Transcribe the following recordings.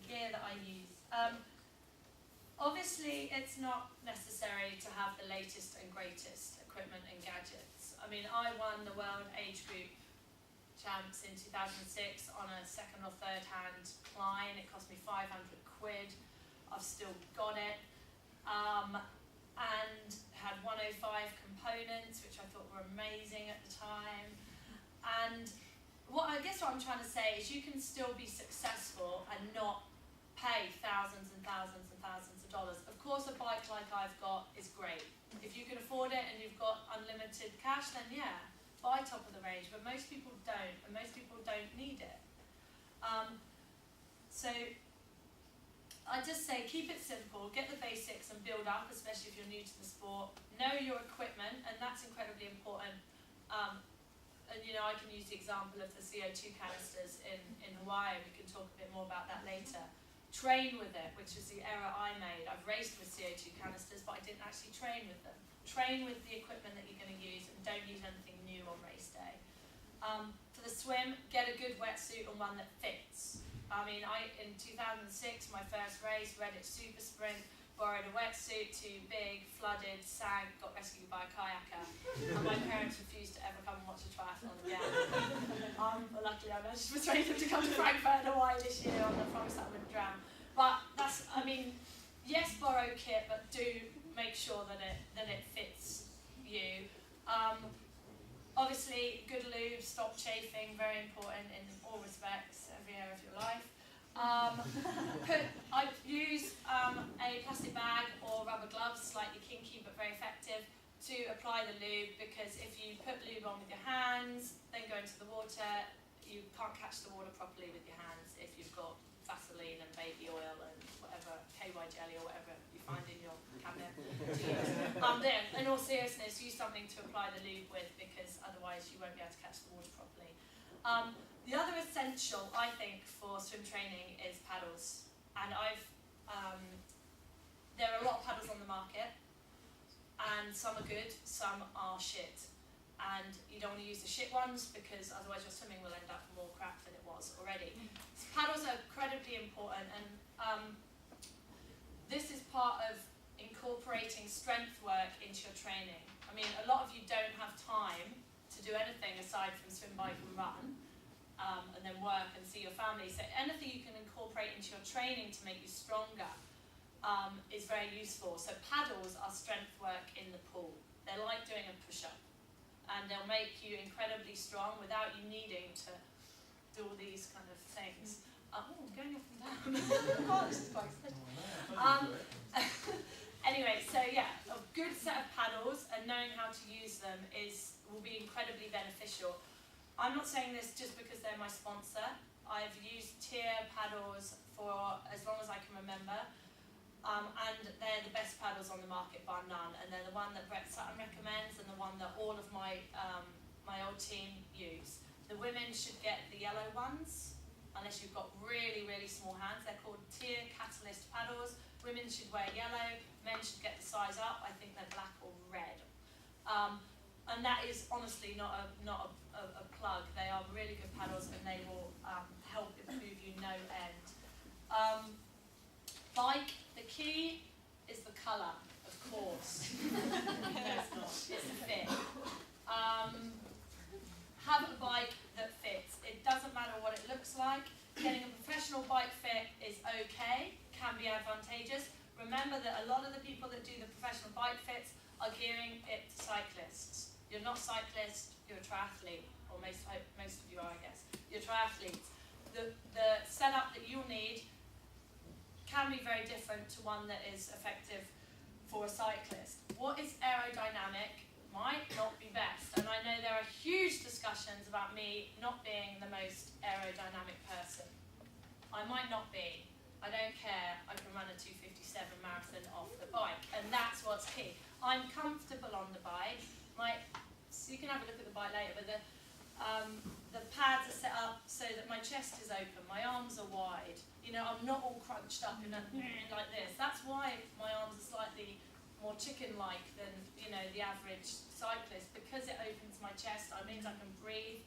Gear that I use. Obviously, it's not necessary to have the latest and greatest equipment and gadgets. I mean, I won the World Age Group Champs in 2006 on a second or third hand Klein. It cost me 500 quid. I've still got it. And had 105 components, which I thought were amazing at the time. And I guess what I'm trying to say is you can still be successful and not pay thousands and thousands and thousands of dollars. Of course, a bike like I've got is great. If you can afford it and you've got unlimited cash, then yeah, buy top of the range. But most people don't, and most people don't need it. So I just say keep it simple, get the basics and build up, especially if you're new to the sport. Know your equipment, and that's incredibly important. And you know, I can use the example of the CO2 canisters in Hawaii. We can talk a bit more about that later. Train with it, which is the error I made. I've raced with CO2 canisters, but I didn't actually train with them. Train with the equipment that you're going to use, and don't use anything new on race day. For the swim, get a good wetsuit and one that fits. I mean, in 2006, my first race, Reddit Super Sprint, borrowed a wetsuit, too big, flooded, sank, got rescued by a kayaker. And my parents refused to ever come and watch a triathlon again. But luckily I managed to persuade them to come to Frankfurt and Hawaii this year on the promise that I wouldn't drown. But that's, I mean, yes, borrow kit, but do make sure that it fits you. Obviously, good lube, stop chafing, very important in all respects, every area of your life. I use a plastic bag or rubber gloves, slightly kinky but very effective, to apply the lube, because if you put lube on with your hands, then go into the water, you can't catch the water properly with your hands if you've got Vaseline and baby oil and whatever, KY jelly or whatever you find in your cabinet to use. Then, in all seriousness, use something to apply the lube with, because otherwise you won't be able to catch the water properly. The other essential, I think, for swim training is paddles. And there are a lot of paddles on the market, and some are good, some are shit. And you don't want to use the shit ones, because otherwise your swimming will end up more crap than it was already. So paddles are incredibly important, and this is part of incorporating strength work into your training. I mean, a lot of you don't have time to do anything aside from swim, bike and run. And then work and see your family. So anything you can incorporate into your training to make you stronger is very useful. So paddles are strength work in the pool. They're like doing a push-up. And they'll make you incredibly strong without you needing to do all these kind of things. I'm going up and down. Oh, this is quite exciting. Anyway, so yeah, a good set of paddles and knowing how to use them will be incredibly beneficial. I'm not saying this just because they're my sponsor. I've used Tier paddles for as long as I can remember, and they're the best paddles on the market bar none, and they're the one that Brett Sutton recommends and the one that all of my old team use. The women should get the yellow ones, unless you've got really, really small hands. They're called Tier Catalyst paddles. Women should wear yellow, men should get the size up. I think they're black or red. And that is honestly not a plug. They are really good paddles, and they will help improve you no end. Bike, the key is the colour, of course. No, it's not. It's the fit. Have a bike that fits. It doesn't matter what it looks like. Getting a professional bike fit is okay, can be advantageous. Remember that a lot of the people that do the professional bike fits are gearing it to cyclists. You're not cyclist, you're a triathlete, or most of you are, I guess. You're triathletes. The setup that you'll need can be very different to one that is effective for a cyclist. What is aerodynamic might not be best, and I know there are huge discussions about me not being the most aerodynamic person. I might not be. I don't care. I can run a 2:57 marathon off the bike, and that's what's key. I'm comfortable on the bike. So you can have a look at the bike later, but the pads are set up so that my chest is open, my arms are wide. You know, I'm not all crunched up in like this. That's why my arms are slightly more chicken-like than, you know, the average cyclist, because it opens my chest. It means I can breathe,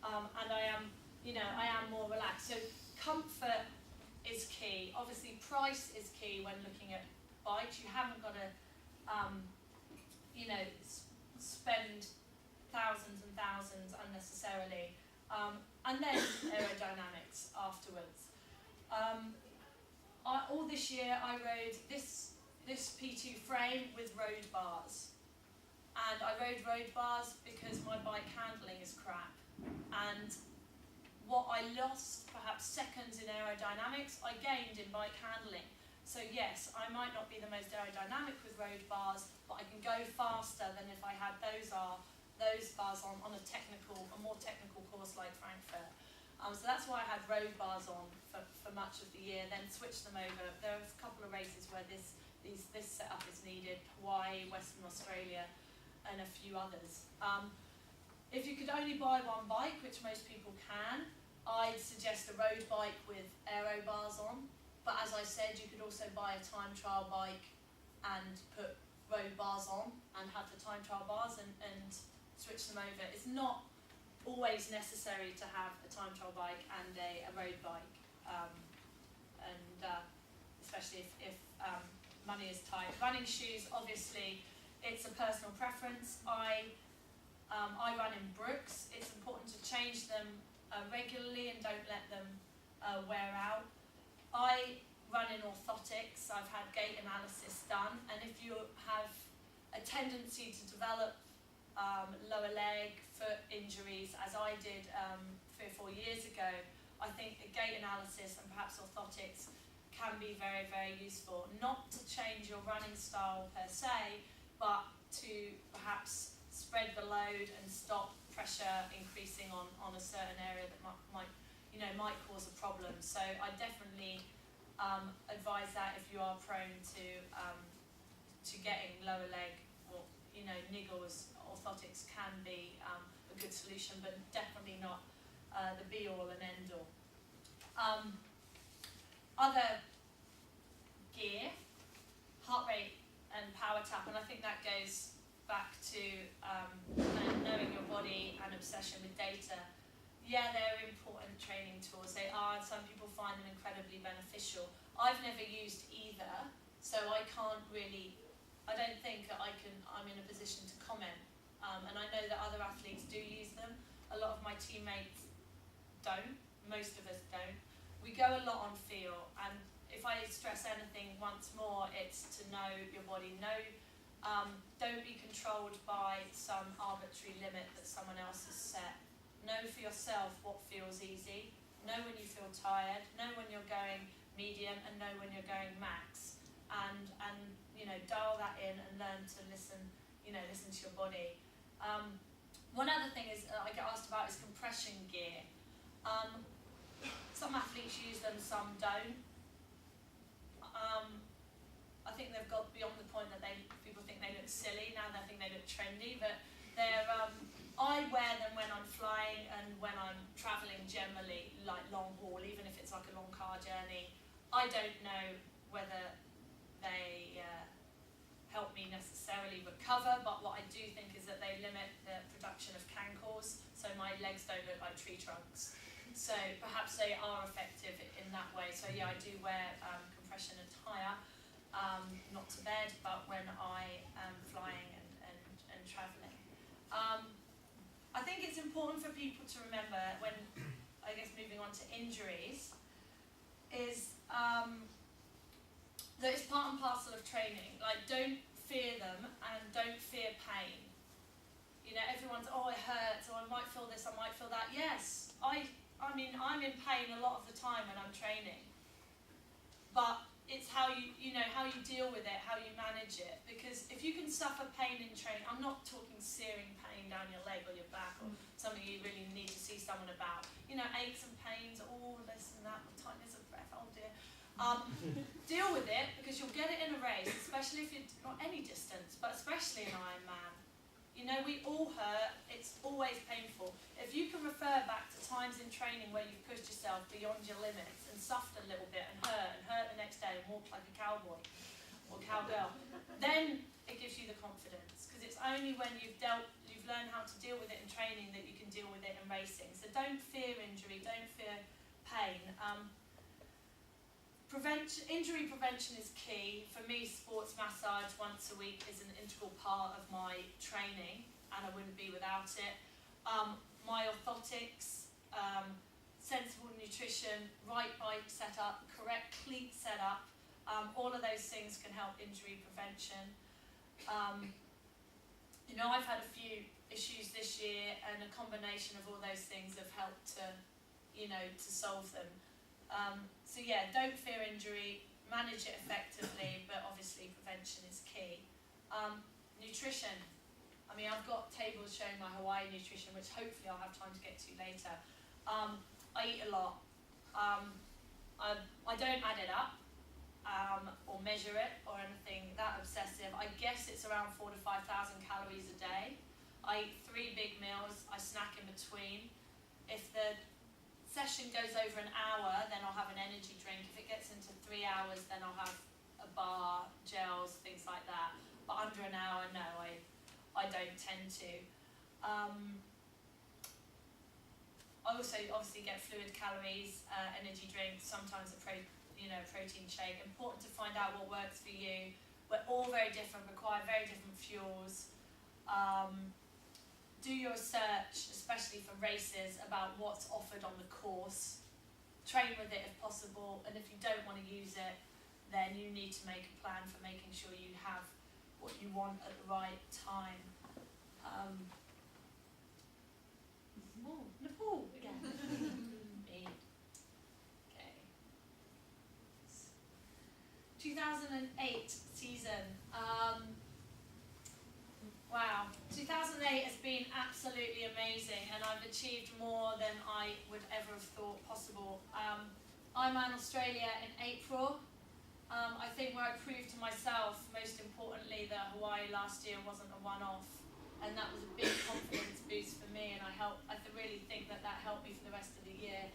and I am I am more relaxed. So comfort is key. Obviously, price is key when looking at bikes. You haven't got to, spend thousands and thousands unnecessarily. And then aerodynamics afterwards. All this year I rode this P2 frame with road bars. And I rode road bars because my bike handling is crap. And what I lost, perhaps seconds in aerodynamics, I gained in bike handling. So yes, I might not be the most aerodynamic with road bars, but I can go faster than if I had those bars on a more technical course like Frankfurt. So that's why I had road bars on for much of the year, then switched them over. There are a couple of races where this setup is needed, Hawaii, Western Australia, and a few others. If you could only buy one bike, which most people can, I'd suggest a road bike with aero bars on. But as I said, you could also buy a time trial bike and put road bars on and have the time trial bars and switch them over. It's not always necessary to have a time trial bike and a road bike, especially if money is tight. Running shoes, obviously, it's a personal preference. I run in Brooks. It's important to change them regularly and don't let them wear out. I run in orthotics. I've had gait analysis done, and if you have a tendency to develop lower leg, foot injuries, as I did 3 or 4 years ago, I think a gait analysis and perhaps orthotics can be very, very useful. Not to change your running style per se, but to perhaps spread the load and stop pressure increasing on a certain area that might cause a problem. So I definitely advise that if you are prone to getting lower leg or niggles, orthotics can be a good solution, but definitely not the be all and end all. Other gear, heart rate and power tap, and I think that goes back to knowing your body and obsession with data. Yeah, they're important training tools. They are, and some people find them incredibly beneficial. I've never used either, so I don't think that I'm in a position to comment. And I know that other athletes do use them. A lot of my teammates don't. Most of us don't. We go a lot on feel, and if I stress anything once more, it's to know your body. Don't be controlled by some arbitrary limit that someone else has set. Know for yourself what feels easy. Know when you feel tired. Know when you're going medium, and know when you're going max. And dial that in and learn to listen to your body. One other thing is I get asked about is compression gear. Some athletes use them, some don't. I think they've got beyond the point that people think they look silly, now they think they look trendy, but I wear them when I'm flying and when I'm travelling generally, like long haul, even if it's like a long car journey. I don't know whether they help me necessarily recover, but what I do think is that they limit the production of cankles, so my legs don't look like tree trunks. So perhaps they are effective in that way. So yeah, I do wear compression attire, not to bed, but when I am flying and travelling. I think it's important for people to remember when, I guess moving on to injuries, is that it's part and parcel of training. Like, don't fear them and don't fear pain. Everyone's, it hurts, or I might feel this, I might feel that. Yes, I mean, I'm in pain a lot of the time when I'm training. But it's how you deal with it, how you manage it. Because if you can suffer pain in training, I'm not talking searing pain down your leg or your back or something you really need to see someone about. Aches and pains, all this and that, tightness of breath, oh dear. Deal with it, because you'll get it in a race, especially if you're not any distance, but especially an Ironman. We all hurt, it's always painful. If you can refer back to times in training where you've pushed yourself beyond your limits and suffered a little bit and hurt the next day and walked like a cowboy or cowgirl, then it gives you the confidence, because it's only when you've learn how to deal with it in training that you can deal with it in racing. So don't fear injury, don't fear pain. Injury prevention is key. For me, sports massage once a week is an integral part of my training, and I wouldn't be without it. My orthotics, sensible nutrition, right bike setup, correct cleat setup, all of those things can help injury prevention. You know, I've had a few issues this year, and a combination of all those things have helped to, you know, to solve them. So yeah, don't fear injury, manage it effectively, but obviously prevention is key. Nutrition. I mean, I've got tables showing my Hawaii nutrition, which hopefully I'll have time to get to later. I eat a lot. I don't add it up or measure it or anything that obsessive. I guess it's around 4,000 to 5,000 calories a day. I eat 3 big meals. I snack in between. If the session goes over an hour, then I'll have an energy drink. If it gets into 3 hours, then I'll have a bar, gels, things like that. But under an hour, no, I don't tend to. I also obviously get fluid calories, energy drinks, sometimes a protein shake. Important to find out what works for you. We're all very different, require very different fuels. Do your research, especially for races, about what's offered on the course. Train with it if possible, and if you don't want to use it, then you need to make a plan for making sure you have what you want at the right time. Nepal again. Me. Okay. 2008 season. Wow, 2008 has been absolutely amazing, and I've achieved more than I would ever have thought possible. I'm in Australia in April. I think where I proved to myself, most importantly, that Hawaii last year wasn't a one-off, and that was a big confidence boost for me, and I really think that helped me for the rest of the year.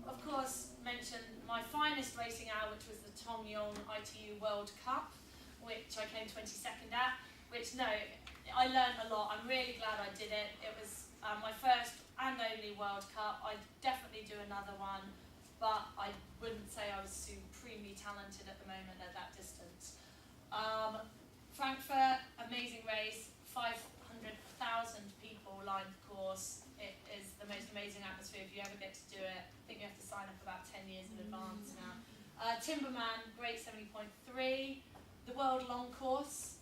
Of course, mention my finest racing hour, which was the Tong Yong ITU World Cup, which I came 22nd at. Which, no, I learned a lot. I'm really glad I did it. It was my first and only World Cup. I'd definitely do another one, but I wouldn't say I was supremely talented at the moment at that distance. Frankfurt, amazing race, 500,000 people lined the course. It is the most amazing atmosphere if you ever get to do it. I think you have to sign up about 10 years in advance now. Timberman, great 70.3. The World Long Course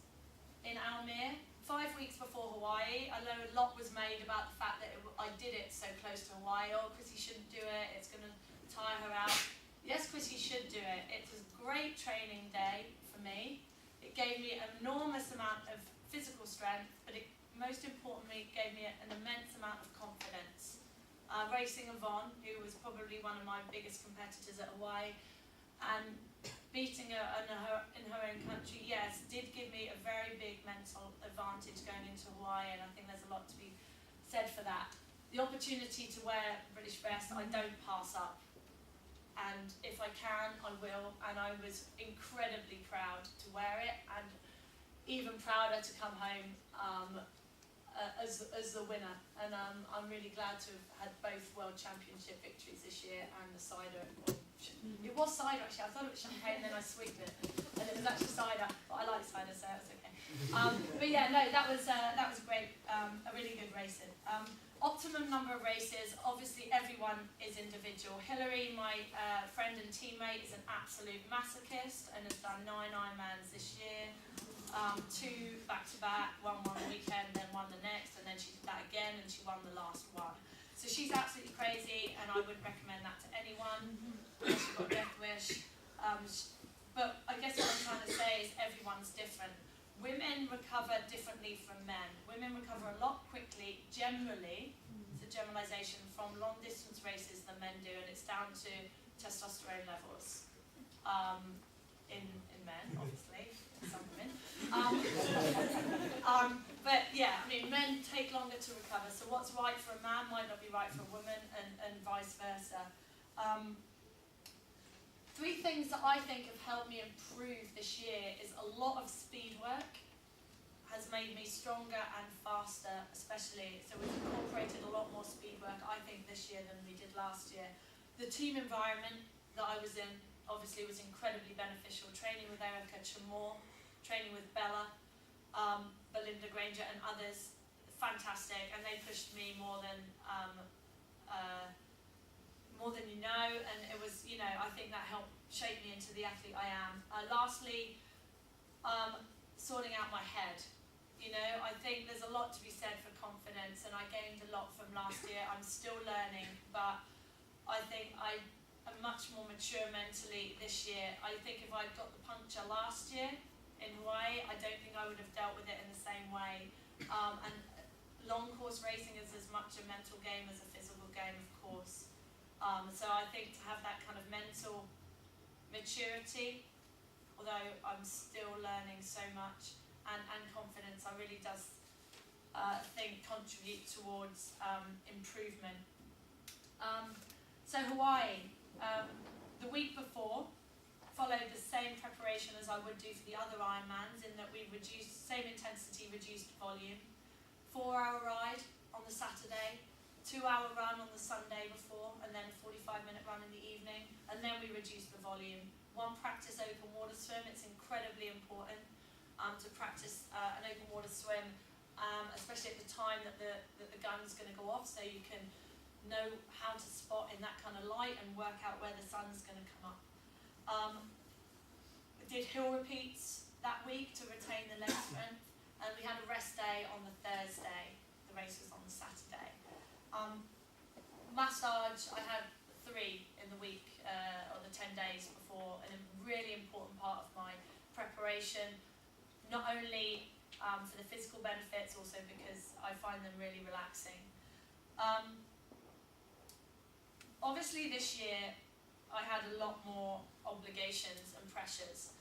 in Almere, 5 weeks before Hawaii. I know a lot was made about the fact that I did it so close to Hawaii. Oh, Chrissie shouldn't do it, it's going to tire her out. Yes, Chrissie should do it. It was a great training day for me. It gave me an enormous amount of physical strength, but it most importantly gave me an immense amount of confidence. Racing Yvonne, who was probably one of my biggest competitors at Hawaii, and beating her in her own country, yes, did give me a very big mental advantage going into Hawaii, and I think there's a lot to be said for that. The opportunity to wear British vest, I don't pass up, and if I can, I will, and I was incredibly proud to wear it, and even prouder to come home as the winner, and I'm really glad to have had both World Championship victories this year and the cider. It was cider actually, I thought it was champagne and then I sweetened it and it was actually cider, but I like cider so it's okay. But yeah, no, that was great, a really good racing. Optimum number of races, obviously everyone is individual. Hillary, my friend and teammate, is an absolute masochist and has done 9 Ironmans this year. 2 back-to-back, one weekend, then one the next, and then she did that again and she won the last one. So she's absolutely crazy and I wouldn't recommend that to anyone unless you've got a death wish. But I guess what I'm trying to say is everyone's different. Women recover differently from men. Women recover a lot quickly, generally, it's a generalisation, from long distance races than men do, and it's down to testosterone levels in men, obviously, some women. But yeah, I mean, men take longer to recover, so what's right for a man might not be right for a woman, and vice versa. 3 things that I think have helped me improve this year is a lot of speed work, has made me stronger and faster, especially. So we've incorporated a lot more speed work, I think, this year than we did last year. The team environment that I was in obviously was incredibly beneficial. Training with Erica Chamor, training with Bella, Belinda Granger and others, fantastic, and they pushed me more than you know, and it was, you know, I think that helped shape me into the athlete I am. Lastly, sorting out my head. You know, I think there's a lot to be said for confidence, and I gained a lot from last year. I'm still learning, but I think I am much more mature mentally this year. I think if I'd got the puncture last year in Hawaii, I don't think I would have dealt with it in the same way. And long course racing is as much a mental game as a physical game, of course. So I think to have that kind of mental maturity, although I'm still learning so much, and confidence, I really does think contribute towards improvement. So Hawaii, the week before, followed the same preparation as I would do for the other Ironmans, in that we reduced, same intensity, reduced volume. 4-hour ride on the Saturday, 2-hour run on the Sunday before, and then a 45-minute run in the evening, and then we reduced the volume. 1 practice open water swim. It's incredibly important to practice an open water swim, especially at the time that the gun's going to go off, so you can know how to spot in that kind of light and work out where the sun's going to come up. We did hill repeats that week to retain the leg strength, and we had a rest day on the Thursday. The race was on the Saturday. Massage, I had 3 in the week, or the 10 days before, and a really important part of my preparation, not only for the physical benefits, also because I find them really relaxing. Obviously this year I had a lot more obligations and pressures.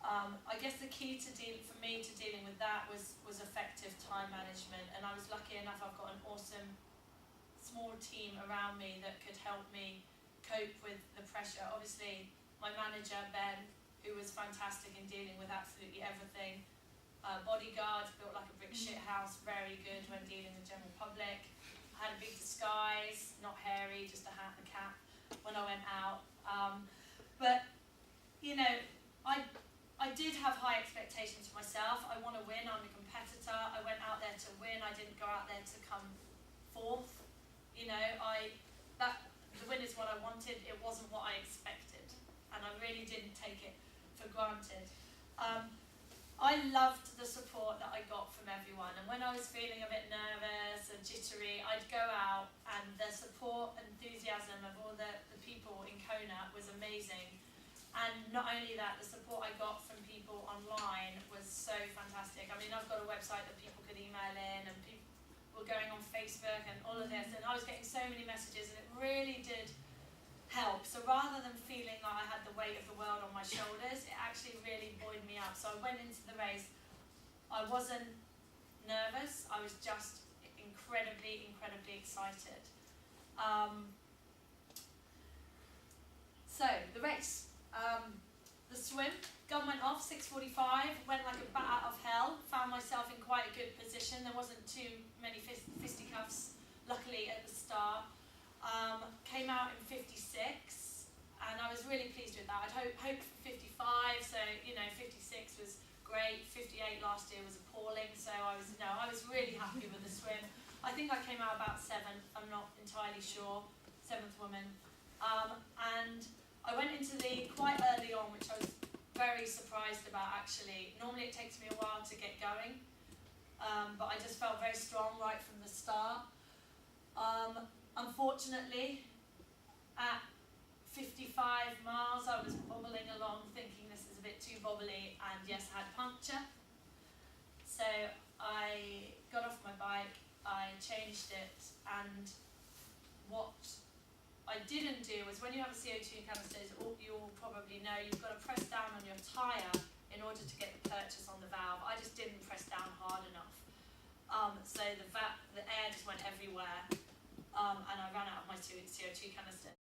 I guess the key for me to dealing with that was effective time management, and I was lucky enough, I've got an awesome small team around me that could help me cope with the pressure. Obviously my manager Ben, who was fantastic in dealing with absolutely everything. Bodyguard, built like a brick shit house, very good when dealing with general public. I had a big disguise, not hairy, just a hat and a cap when I went out. But, you know, I did have high expectations for myself. I want to win, I'm a competitor. I went out there to win, I didn't go out there to come 4th. You know, the win is what I wanted, it wasn't what I expected. And I really didn't take it for granted. I loved the support that I got from everyone, and when I was feeling a bit nervous and jittery, I'd go out, and the support and enthusiasm of all the people in Kona was amazing. And not only that, the support I got from people online was so fantastic. I mean, I've got a website that people could email in, and people were going on Facebook and all of this, and I was getting so many messages, and it really did help. So rather than feeling like I had the weight of the world on my shoulders, it actually really buoyed me up. So I went into the race, I wasn't nervous, I was just incredibly excited. So the race, the swim, gun went off, 6:45, went like a bat out of hell, found myself in quite a good position. There wasn't too many fisticuffs, luckily, at the start. Came out in 56, and I was really pleased with that. I'd hoped for 55, so, you know, 56 was great. 58 last year was appalling, so I was really happy with the swim. I think I came out about 7th, I'm not entirely sure, 7th woman. And I went into the quite early on, which I was very surprised about, actually. Normally it takes me a while to get going, but I just felt very strong right from the start. Unfortunately, at 55 miles, I was bobbling along, thinking this is a bit too bobbly, and yes, had puncture. So I got off my bike, I changed it, and what I didn't do was, when you have a CO2 canister, you all probably know, you've got to press down on your tyre in order to get the purchase on the valve. I just didn't press down hard enough. So the air just went everywhere, and I ran out of my CO2 canister.